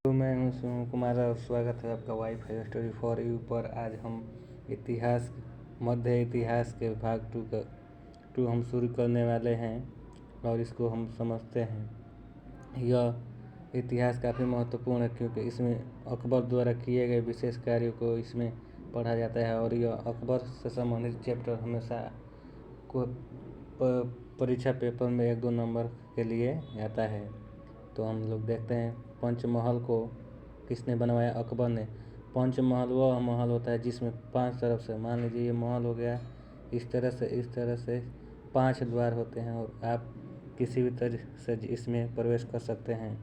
तो मैं हूँ सुनील कुमार और स्वागत है आपका वाईफाई स्टोरी फॉर यू पर। आज हम इतिहास मध्य इतिहास के भाग टू हम शुरू करने वाले हैं और इसको हम समझते हैं। यह इतिहास काफ़ी महत्वपूर्ण है क्योंकि इसमें अकबर द्वारा किए गए विशेष कार्यों को इसमें पढ़ा जाता है और यह अकबर से संबंधित चैप्टर हमेशा को परीक्षा पेपर में 1-2 नंबर के लिए आता है। तो हम लोग देखते हैं पंचमहल को किसने बनवाया? अकबर ने। पंचमहल वह महल होता है जिसमें 5 तरफ से, मान लीजिए ये महल हो गया, इस तरह से 5 द्वार होते हैं और आप किसी भी तरह से इसमें प्रवेश कर सकते हैं।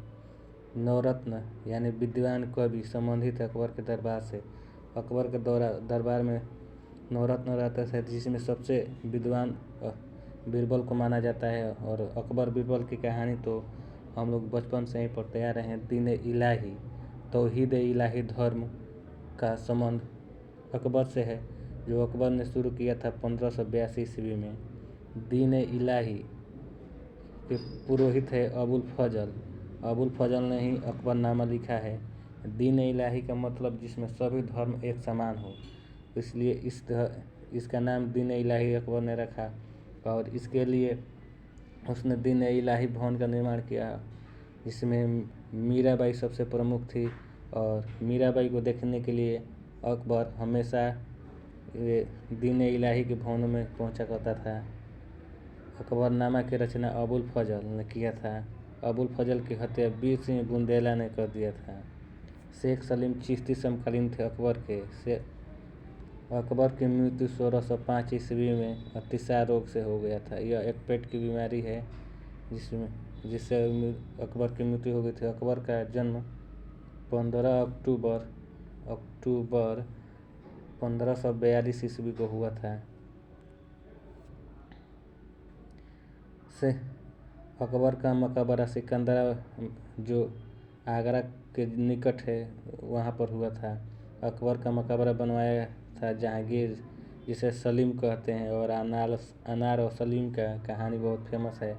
नवरत्न यानी विद्वान कवि संबंधित अकबर के दरबार से। अकबर के दरबार में नवरत्न रहते थे जिसमें सबसे विद्वान बीरबल को माना जाता है। और अकबर बीरबल की कहानी तो हम लोग बचपन से ही पढ़ते आ रहे हैं। दीन इलाही तौहीद इलाही धर्म का संबंध अकबर से है, जो अकबर ने शुरू किया था 1582 ईस्वी में। दीन इलाही के पुरोहित है अबुल फजल ने ही अकबरनामा लिखा है। दीन इलाही का मतलब जिसमें सभी धर्म एक समान हो, इसलिए इसका नाम दीन इलाही अकबर ने रखा। और इसके लिए उसने दीन इलाही भवन का निर्माण किया जिसमें मीराबाई सबसे प्रमुख थी। और मीराबाई को देखने के लिए अकबर हमेशा दीन इलाही के भवन में पहुंचा करता था। अकबरनामा की रचना अबुल फजल ने किया था। अबुल फजल की हत्या वीर सिंह बुंदेला ने कर दिया था। शेख सलीम चिश्ती समकालीन थे अकबर के। अकबर की मृत्यु 1605 ईस्वी में अतिसार रोग से हो गया था। यह एक पेट की बीमारी है जिससे अकबर की मृत्यु हो गई थी। अकबर का जन्म 15 अक्टूबर 1542 ईस्वी को हुआ था। से अकबर का मकबरा सिकंदरा जो आगरा के निकट है वहाँ पर हुआ था। अकबर का मकबरा बनवाया था जहांगीर, जिसे सलीम कहते हैं। और अनार और सलीम का कहानी बहुत फेमस है।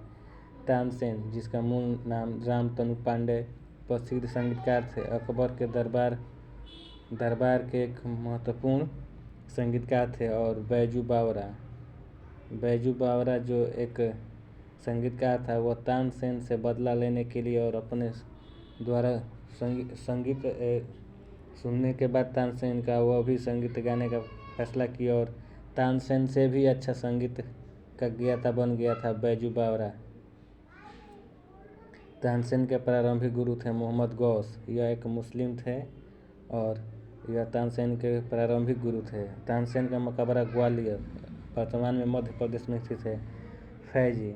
तानसेन, जिसका मूल नाम रामतनु पांडे, प्रसिद्ध संगीतकार थे। अकबर के दरबार के एक महत्वपूर्ण संगीतकार थे। और बैजू बावरा जो एक संगीतकार था, वह तानसेन से बदला लेने के लिए और अपने द्वारा संगीत सुनने के बाद तानसेन का वह भी संगीत गाने का फैसला किया और तानसेन से भी अच्छा संगीत का ज्ञाता बन गया था बैजू बावरा। तानसेन के प्रारंभिक गुरु थे मोहम्मद गौस। यह एक मुस्लिम थे और यह तानसेन के प्रारंभिक गुरु थे। तानसेन का मकबरा ग्वालियर, वर्तमान में मध्य प्रदेश में स्थित है। फैजी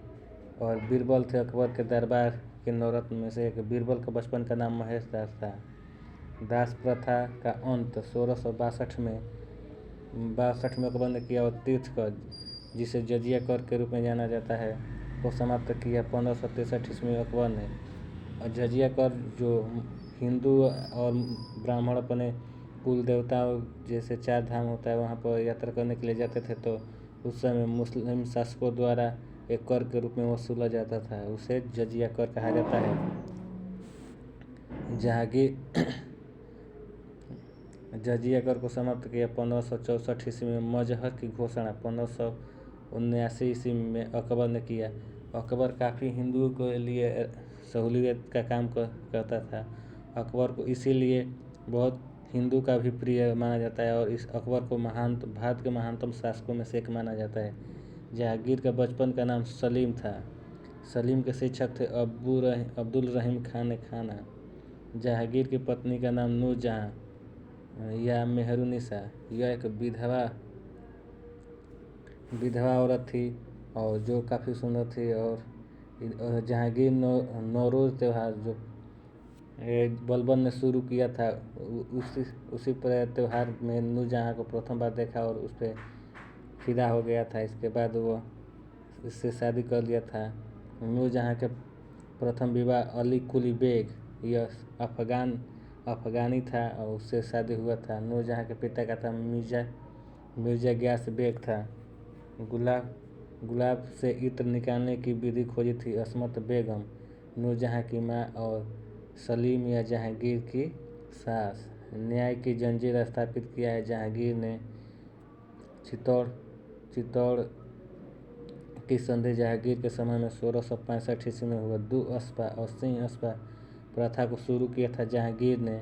और बीरबल थे अकबर के दरबार के नवरत्न में से एक। बीरबल का बचपन का नाम महेश दास था। दास प्रथा का अंत 1662 में अकबर ने किया और तीर्थ कर, जिसे जजिया कर के रूप में जाना जाता है, को समाप्त किया 1563 ईस्वी में अकबर ने। और जजिया कर जो हिंदू और ब्राह्मण अपने कुल देवताओं जैसे 4 धाम होता है वहाँ पर यात्रा करने के लिए जाते थे, तो उस समय मुस्लिम शासकों द्वारा एक कर के रूप में वसूला जाता था, उसे जजिया कर कहा जाता है। जजिया कर को समाप्त किया 1564 ईस्वी में। मजहर की घोषणा 1579 ईस्वी में अकबर ने किया। अकबर काफ़ी हिंदुओं के लिए सहूलियत का काम करता था। अकबर को इसीलिए बहुत हिंदू का भी प्रिय माना जाता है और इस अकबर को भारत के महानतम शासकों में से एक माना जाता है। जहांगीर का बचपन का नाम सलीम था। सलीम के शिक्षक थे अब्दुल रहीम खाना। जहांगीर की पत्नी का नाम नूरजहां या मेहरुनिसा। यह एक विधवा औरत थी और जो काफ़ी सुंदर थी। और जहांगीर नौरोज़ त्यौहार जो बलबन ने शुरू किया था, उसी त्यौहार में नूरजहां को प्रथम बार देखा और उस पर फिदा हो गया था। इसके बाद वो इससे शादी कर लिया था। नूरजहां के प्रथम विवाह अली कुली बेग, यह अफगानी था और उससे शादी हुआ था। नूरजहां के पिता का था मिर्जा ग्यास बेग था। गुलाब से इत्र निकालने की विधि खोजी थी असमत बेगम, नूरजहां की माँ। और सलीम या जहांगीर की सास। न्याय की जंजीर स्थापित किया है जहांगीर ने। चित्तौड़ की संधि जहांगीर के समय में 1665 ईस्वी में हुआ। दुअस्पा और सिंह अस्पा प्रथा को शुरू किया था जहांगीर ने।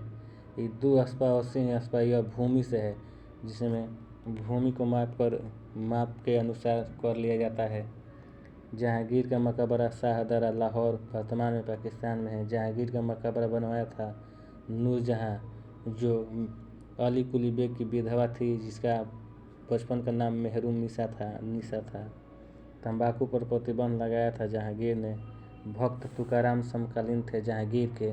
दुअस्पा और सिंह अस्पा यह भूमि से है, जिसमें भूमि को माप के अनुसार कर लिया जाता है। जहांगीर का मकबरा शाहदरा लाहौर वर्तमान में पाकिस्तान में है। जहांगीर का मकबरा बनवाया था नूरजहां, जो अली कुली बेग की विधवा थी, जिसका बचपन का नाम मेहरुम निसा था। तंबाकू पर प्रतिबंध लगाया था जहांगीर ने। भक्त तुकाराम समकालीन थे जहांगीर के।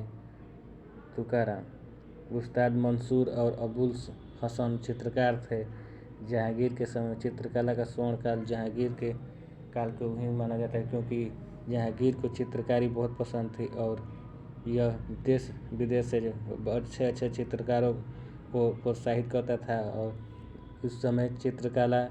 तुकाराम उस्ताद मंसूर और अबुल हसन चित्रकार थे जहांगीर के समय। चित्रकला का स्वर्णकाल जहांगीर के काल को भी माना जाता है, क्योंकि जहांगीर को चित्रकारी बहुत पसंद थी और यह देश विदेश से अच्छे चित्रकारों को प्रोत्साहित करता था। और उस समय चित्रकला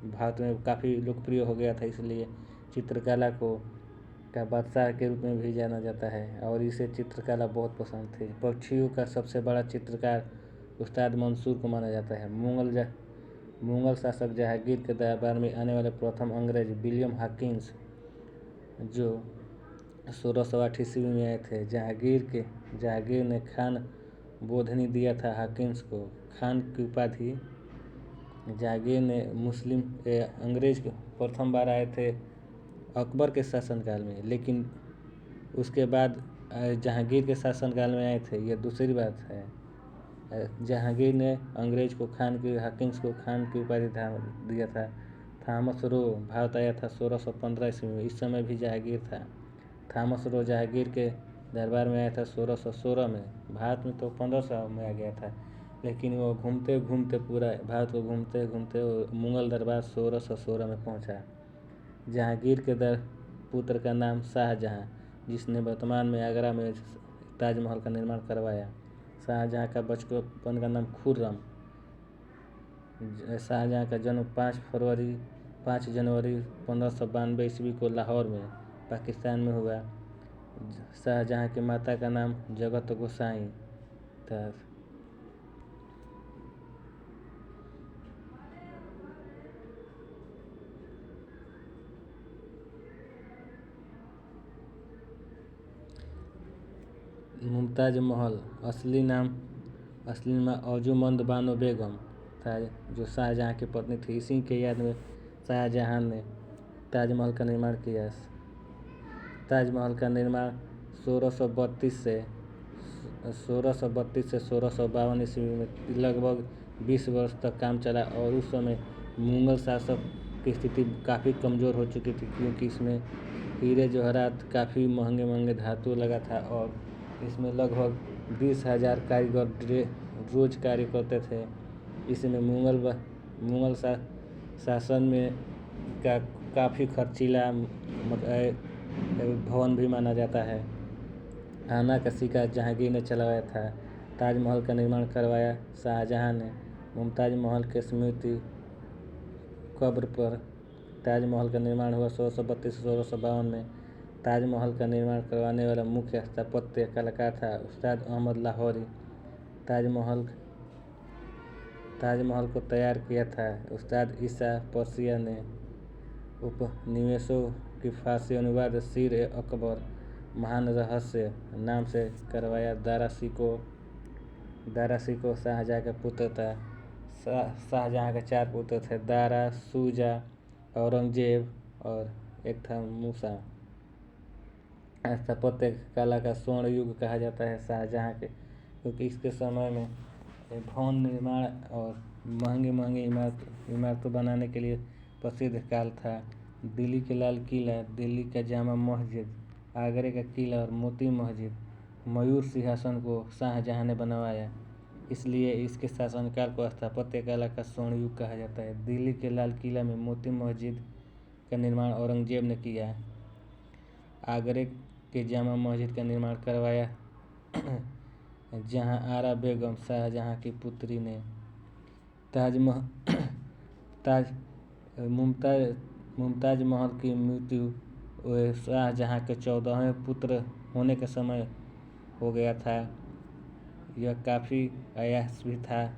भारत में काफ़ी लोकप्रिय हो गया था, इसलिए चित्रकला का बादशाह के रूप में भी जाना जाता है और इसे चित्रकला बहुत पसंद थी। पक्षियों का सबसे बड़ा चित्रकार उस्ताद मंसूर को माना जाता है। मुगल शासक जहांगीर के दरबार में आने वाले प्रथम अंग्रेज विलियम हॉकिंस, जो 1608 ईस्वी में आए थे। जहांगीर ने खान बोधनी दिया था हॉकिंस को। खान की उपाधि जहांगीर ने अंग्रेज प्रथम बार आए थे अकबर के शासनकाल में, लेकिन उसके बाद जहांगीर के शासनकाल में आए थे, यह दूसरी बात है। जहांगीर ने हॉकिंस को खान की उपाधि दिया था। थॉमस रो भारत आया था 1615 ईस्वी में, इस समय भी जहांगीर था। थॉमस रो जहांगीर के दरबार में आया था 1616 में। भारत में तो 1500 में आ गया था, लेकिन वो घूमते घूमते पूरा भारत को घूमते घूमते मुगल दरबार 1616 में पहुंचा। जहांगीर के पुत्र का नाम शाहजहां, जिसने वर्तमान में आगरा में ताजमहल का निर्माण करवाया। शाहजहां का बचपन का नाम खुर्रम। शाहजहां का जन्म 5 जनवरी 1592 ईस्वी को लाहौर में पाकिस्तान में हुआ। शाहजहां की माता का नाम जगत गोसाई था। मुमताज महल असली नाम अर्जुमंद बानो बेगम था, जो शाहजहां की पत्नी थी। इसी के याद में शाहजहां ने ताजमहल का निर्माण किया। ताजमहल का निर्माण 1632 से 1652 ईस्वी में लगभग 20 वर्ष तक काम चला और उस समय मुगल शासक की स्थिति काफ़ी कमज़ोर हो चुकी थी, क्योंकि इसमें हीरे जवाहरात काफ़ी महंगे धातु लगा था और इसमें लगभग 20,000 कारीगर रोज कार्य करते थे। इसमें मुगल शासन में काफ़ी खर्चीला भवन भी माना जाता है। आना का शिकार जहांगीर ने चलाया था। ताजमहल का निर्माण करवाया शाहजहां ने। मुमताज महल के स्मृति कब्र पर ताजमहल का निर्माण हुआ 1632 से 1652 में। ताजमहल का निर्माण करवाने वाला मुख्य स्थापत्य कलाकार था उस्ताद अहमद लाहौरी। ताजमहल को तैयार किया था उस्ताद ईसा पर्सिया ने। उपनिवेशों की फारसी अनुवाद सिर-ए-अकबर महान रहस्य नाम से करवाया। दारा शिकोह शाहजहां का पुत्र था। शाहजहां के 4 पुत्र थे, दारा, शुजा, औरंगजेब और एक था मूसा। स्थापत्य कला का स्वर्ण युग कहा जाता है शाहजहां के, क्योंकि इसके समय में भवन निर्माण और महंगी इमारतों बनाने के लिए प्रसिद्ध काल था। दिल्ली के लाल किला, दिल्ली का जामा मस्जिद, आगरे का किला और मोती मस्जिद, मयूर सिंहासन को शाहजहां ने बनवाया, इसलिए इसके शासनकाल को स्थापत्य कला का स्वर्ण युग कहा जाता है। दिल्ली के लाल किला में मोती मस्जिद का निर्माण औरंगजेब ने किया। आगरे के जामा मस्जिद का निर्माण करवाया जहां आरा बेगम शाहजहां की पुत्री ने। मुमताज महल की मृत्यु शाहजहां के 14वें पुत्र होने के समय हो गया था। यह काफ़ी अयास भी था।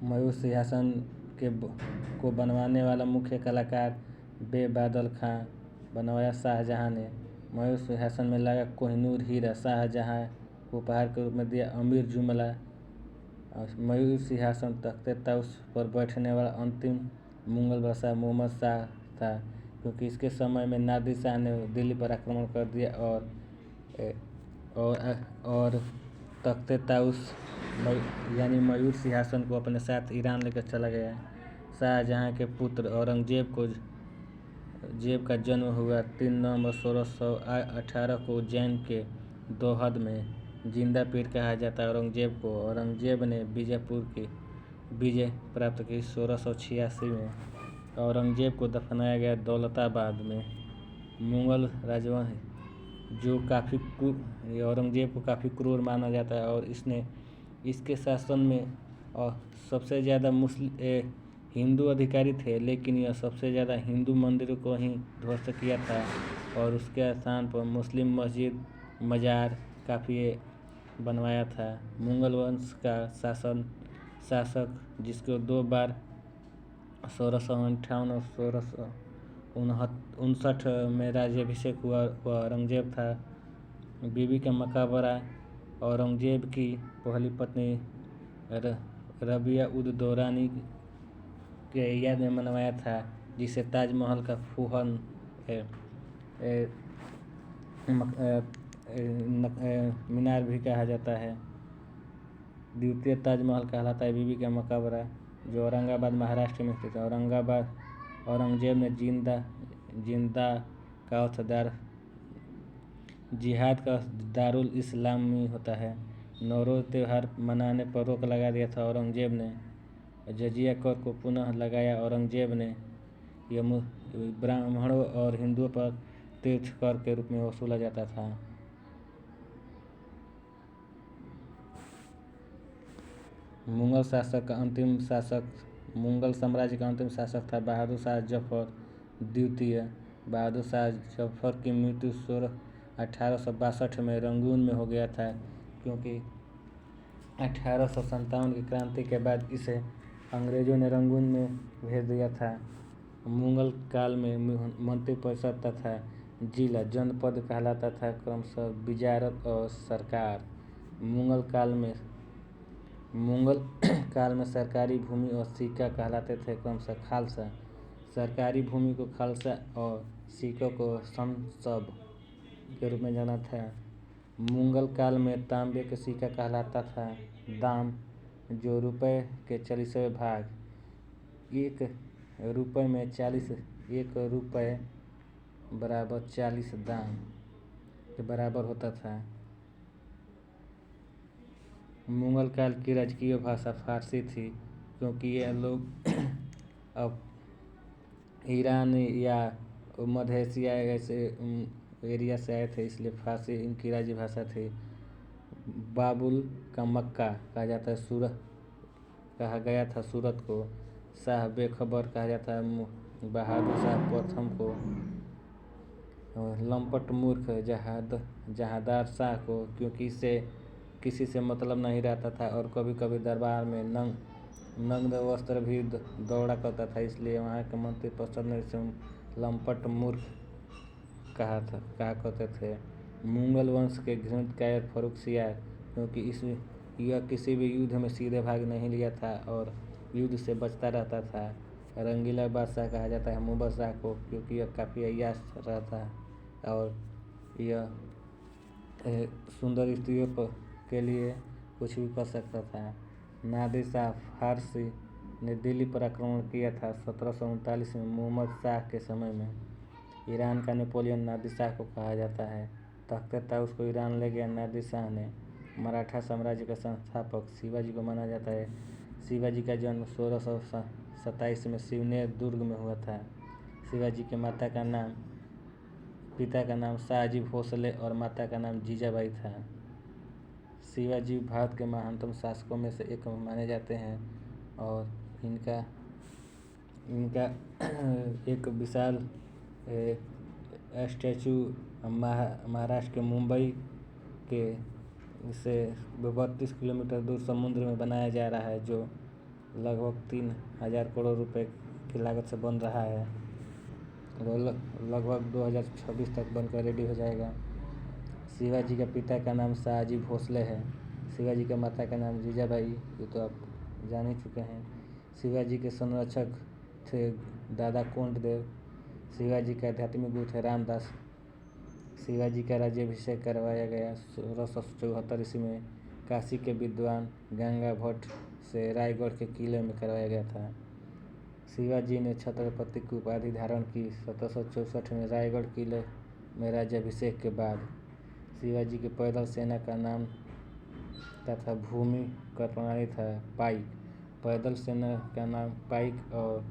मयूर सिंहासन को बनवाने वाला मुख्य कलाकार बेबादल खां बनवाया शाहजहां ने। मयूर सिंहासन में लगा कोहिनूर हीरा शाहजहां को उपहार के रूप में दिया अमीर जुमला। मयूर सिंहासन तख्ते ताउस पर बैठने वाला अंतिम मुगल बादशाह मोहम्मद शाह था, क्योंकि इसके समय में नादिर शाह ने दिल्ली पर आक्रमण कर दिया और तख्ते ताउस यानी मयूर सिंहासन को अपने साथ ईरान लेकर चला गया। शाहजहां के पुत्र औरंगजेब का जन्म हुआ 3 नवंबर 1618 को उज्जैन के दोहद में। जिंदा पीर कहा जाता है औरंगजेब को। औरंगजेब ने बीजापुर की विजय प्राप्त की 1686 में। औरंगजेब को दफनाया गया दौलताबाद में। मुगल राजवंश जो औरंगजेब को काफ़ी क्रूर माना जाता है और इसके शासन में सबसे ज़्यादा हिंदू अधिकारी थे, लेकिन यह सबसे ज़्यादा हिंदू मंदिरों को ही ध्वस्त किया था और उसके स्थान पर मुस्लिम मस्जिद मज़ार काफ़ी बनवाया था। मुगल वंश का शासक जिसको 2 बार 1658 और 1659 में राज्याभिषेक हुआ वह औरंगजेब था। बीबी का मकबरा औरंगजेब की पहली पत्नी रबिया उद दौरानी के याद में बनवाया था, जिसे ताजमहल का फूहन मीनार भी कहा जाता है। द्वितीय ताजमहल कहलाता है बीबी का मकबरा, जो औरंगाबाद महाराष्ट्र में स्थित है। औरंगजेब ने जिहाद का दारुल इस्लामी होता है। नौरोज़ त्यौहार मनाने पर रोक लगा दिया था औरंगजेब ने। जजिया कर को पुनः लगाया औरंगजेब ने। यह ब्राह्मणों और हिंदुओं पर तीर्थ कर के रूप में वसूला जाता था। मुगल साम्राज्य का अंतिम शासक था बहादुर शाह जफर द्वितीय। बहादुर शाह जफर की मृत्यु 1862 में रंगून में हो गया था, क्योंकि 1857 की क्रांति के बाद इसे अंग्रेजों ने रंगून में भेज दिया था। मुगल काल में मंत्रिपरिषद तथा जिला जनपद कहलाता था क्रमशः वजारत और सरकार। मुगल काल में सरकारी भूमि और सिक्का कहलाते थे क्रमशः खालसा। सरकारी भूमि को खालसा और सिक्कों को संसब के रूप में जाना था। मुगल काल में तांबे के सिक्का कहलाता था दाम, जो रुपए के 40वें भाग 1 रुपये में 1 रुपये बराबर 40 दाम के बराबर होता था। मुगल काल की राजकीय भाषा फारसी थी, क्योंकि ये लोग अब ईरान या मध्य एशिया ऐसे एरिया से आए थे, इसलिए फारसी इनकी राज्य भाषा थी। बाबुल का मक्का कहा जाता है कहा गया था सूरत को। शाह बेखबर कहा जाता है बहादुर शाह प्रथम को। लंपट मूर्ख जहादार शाह को, क्योंकि इसे किसी से मतलब नहीं रहता था और कभी कभी दरबार में नग्न वस्त्र भी दौड़ा करता था, इसलिए वहाँ के मंत्रिपरिषद ने इसे लंपट मूर्ख कहा करते थे। मुगल वंश के घृणित कायर फर्रुख सियार, क्योंकि यह किसी भी युद्ध में सीधे भाग नहीं लिया था और युद्ध से बचता रहता था। रंगीला बादशाह कहा जाता है मुबर शाह को, क्योंकि यह काफ़ी अय्याश रहता और यह सुंदर स्त्रियों के लिए कुछ भी कर सकता था। नादिर शाह फारसी ने दिल्ली पर आक्रमण किया था 1739 में मोहम्मद शाह के समय में। ईरान का नेपोलियन नादिर शाह को कहा जाता है। तख्ते ताउस को ईरान ले गया नादिर शाह ने। मराठा साम्राज्य का संस्थापक शिवाजी को माना जाता है। शिवाजी का जन्म 1627 में शिवनेर दुर्ग में हुआ था। शिवाजी के पिता का नाम शाहजी भोसले और माता का नाम जीजाबाई था। शिवाजी भारत के महानतम शासकों में से एक माने जाते हैं और इनका इनका एक विशाल स्टैचू महाराष्ट्र के मुंबई के से 32 किलोमीटर दूर समुद्र में बनाया जा रहा है, जो लगभग 3000 करोड़ रुपए की लागत से बन रहा है। लगभग 2026 तक बनकर रेडी हो जाएगा। शिवाजी के पिता का नाम शहाजी भोसले है। शिवाजी के माता का नाम जीजाबाई, ये तो आप जान ही चुके हैं। शिवाजी के संरक्षक थे दादा कोंडदेव। शिवाजी के आध्यात्मिक गुरु थे रामदास। शिवाजी का राज्याभिषेक करवाया गया 1674 ईस्वी में काशी के विद्वान गंगा भट्ट से रायगढ़ के किले में करवाया गया था। शिवाजी ने छत्रपति की उपाधि धारण की 1764 में रायगढ़ किले में राज्याभिषेक के बाद। शिवाजी की पैदल सेना का नाम तथा भूमि कर प्रणाली था पाइक। पैदल सेना का नाम पाइक और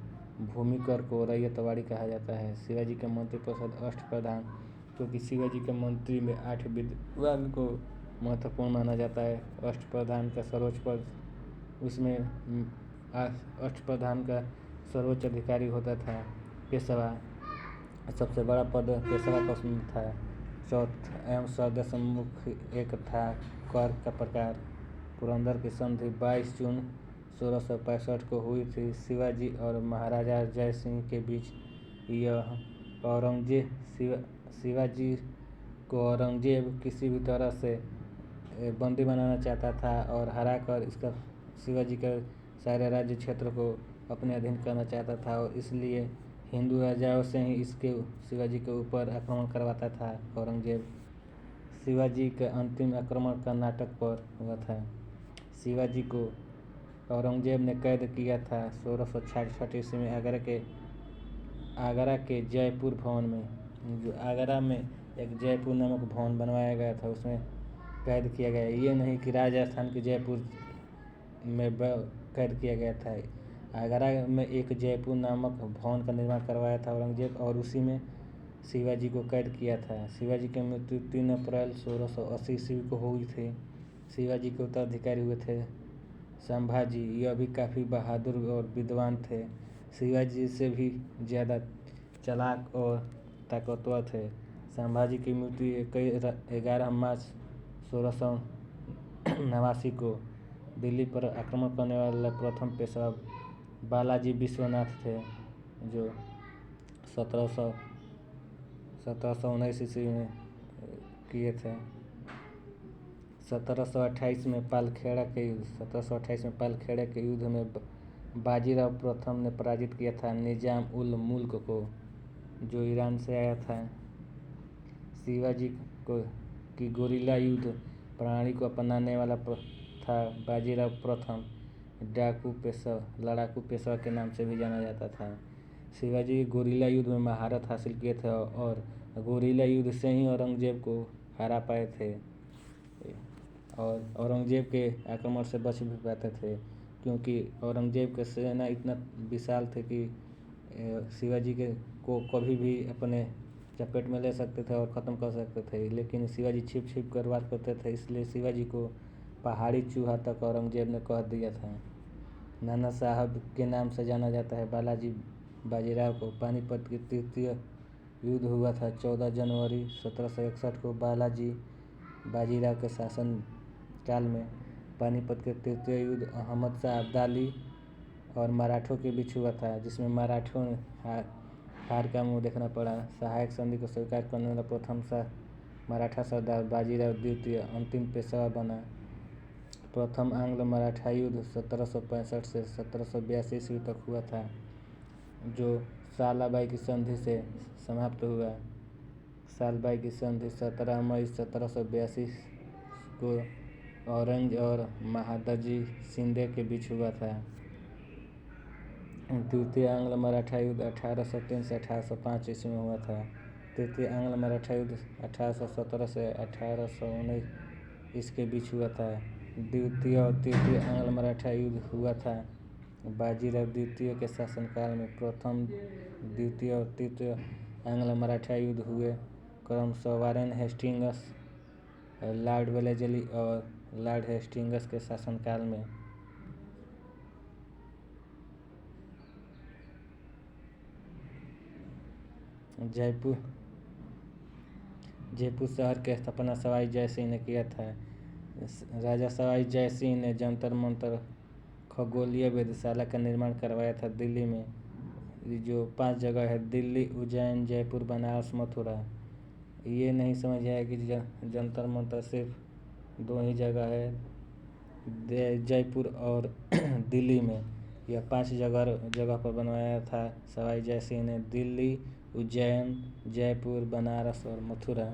भूमि कर को रैयतवाड़ी कहा जाता है। शिवाजी के मंत्रिपरिषद अष्टप्रधान, क्योंकि शिवाजी के मंत्री में 8 विद्वान को महत्वपूर्ण माना जाता है। अष्टप्रधान का सर्वोच्च पद, उसमें अष्टप्रधान का सर्वोच्च अधिकारी होता था पेशवा। सबसे बड़ा पद पेशवा का उसमें था। चौथा एवं सदस्य मुख्य एक था कर का प्रकार। पुरंदर की संधि 22 जून 1665 को हुई थी। शिवाजी और महाराजा जय सिंह के बीच यह शिवाजी को औरंगजेब किसी भी तरह से बंदी बनाना चाहता था और हराकर इसका शिवाजी के सारे राज्य क्षेत्र को अपने अधीन करना चाहता था, और इसलिए हिंदू राजाओं से ही शिवाजी के ऊपर आक्रमण करवाता था औरंगजेब। शिवाजी के अंतिम आक्रमण कर्नाटक पर हुआ था। शिवाजी को औरंगजेब ने कैद किया था 1666 ईस्वी में आगरा के जयपुर भवन में। जो आगरा में एक जयपुर नामक भवन बनवाया गया था, उसमें कैद किया गया। ये नहीं कि राजस्थान के जयपुर में कैद किया गया था। आगरा में एक जयपुर नामक भवन का निर्माण करवाया था औरंगजेब, और उसी में शिवाजी को कैद किया था। शिवाजी की मृत्यु 3 अप्रैल 1680 ईस्वी को हुई थी। शिवाजी के उत्तराधिकारी हुए थे संभाजी। यह भी काफ़ी बहादुर और विद्वान थे। शिवाजी से भी ज़्यादा चालाक और ताकतवर थे। संभाजी की मृत्यु 11 मार्च 1689 को दिल्ली पर आक्रमण करने वाले प्रथम पेशवा बालाजी विश्वनाथ थे, जो 1719 ईस्वी में किए थे। 1728 में पालखेड़ा के युद्ध में बाजीराव प्रथम ने पराजित किया था निजाम उल मुल्क को, जो ईरान से आया था। शिवाजी की गोरिल्ला युद्ध प्रणाली को अपनाने वाला था बाजीराव प्रथम। लड़ाकू पेशवा के नाम से भी जाना जाता था। शिवाजी गोरिल्ला युद्ध में महारत हासिल किए थे और गोरिल्ला युद्ध से ही औरंगजेब को हरा पाए थे, और औरंगजेब के आक्रमण से बच भी पाते थे, क्योंकि औरंगजेब के सेना इतना विशाल थे कि शिवाजी को कभी भी अपने चपेट में ले सकते थे और ख़त्म कर सकते थे। लेकिन शिवाजी छिप कर वार करते थे, इसलिए शिवाजी को पहाड़ी चूहा तक औरंगजेब ने कह दिया था। नाना साहब के नाम से जाना जाता है बाजीराव को। पानीपत की तृतीय युद्ध हुआ था 14 जनवरी 1761 को बाजीराव के शासन काल में। पानीपत के तृतीय युद्ध अहमद शाह अब्दाली और मराठों के बीच हुआ था, जिसमें मराठों ने हार का मुंह देखना पड़ा। सहायक संधि को स्वीकार करने वाला प्रथम मराठा सरदार बाजीराव द्वितीय अंतिम पेशवा बना। प्रथम आंग्ल मराठा युद्ध 1765 से 1782 ईस्वी तक हुआ था, जो सालाबाई की संधि से समाप्त हुआ। सालबाई की संधि 17 मई 1782 को औरंग और महादजी शिंदे के बीच हुआ था। द्वितीय आंग्ल मराठा युद्ध 1803 से 1805 ईस्वी में हुआ था। तृतीय आंग्ल मराठा युद्ध 1817 से 1819 इसके बीच हुआ था। द्वितीय और तृतीय आंग्ल मराठा युद्ध हुआ था बाजीराव द्वितीय के शासनकाल में। प्रथम, द्वितीय और तृतीय आंग्ल मराठा युद्ध हुए क्रमशः वारेन हेस्टिंग्स, लॉर्ड वेलेस्ली और लॉर्ड हेस्टिंग्स के शासनकाल में। जयपुर जयपुर शहर की स्थापना सवाई जय सिंह ने किया था। राजा सवाई जय सिंह ने जंतर मंतर खगोलीय वेधशाला का निर्माण करवाया था दिल्ली में। जो 5 जगह है, दिल्ली, उज्जैन, जयपुर, बनारस, मथुरा। ये नहीं समझ आया कि जंतर मंतर सिर्फ 2 ही जगह है, जयपुर और दिल्ली में। यह 5 जगह पर बनवाया था सवाई जय सिंह ने, दिल्ली, उज्जैन, जयपुर, बनारस और मथुरा।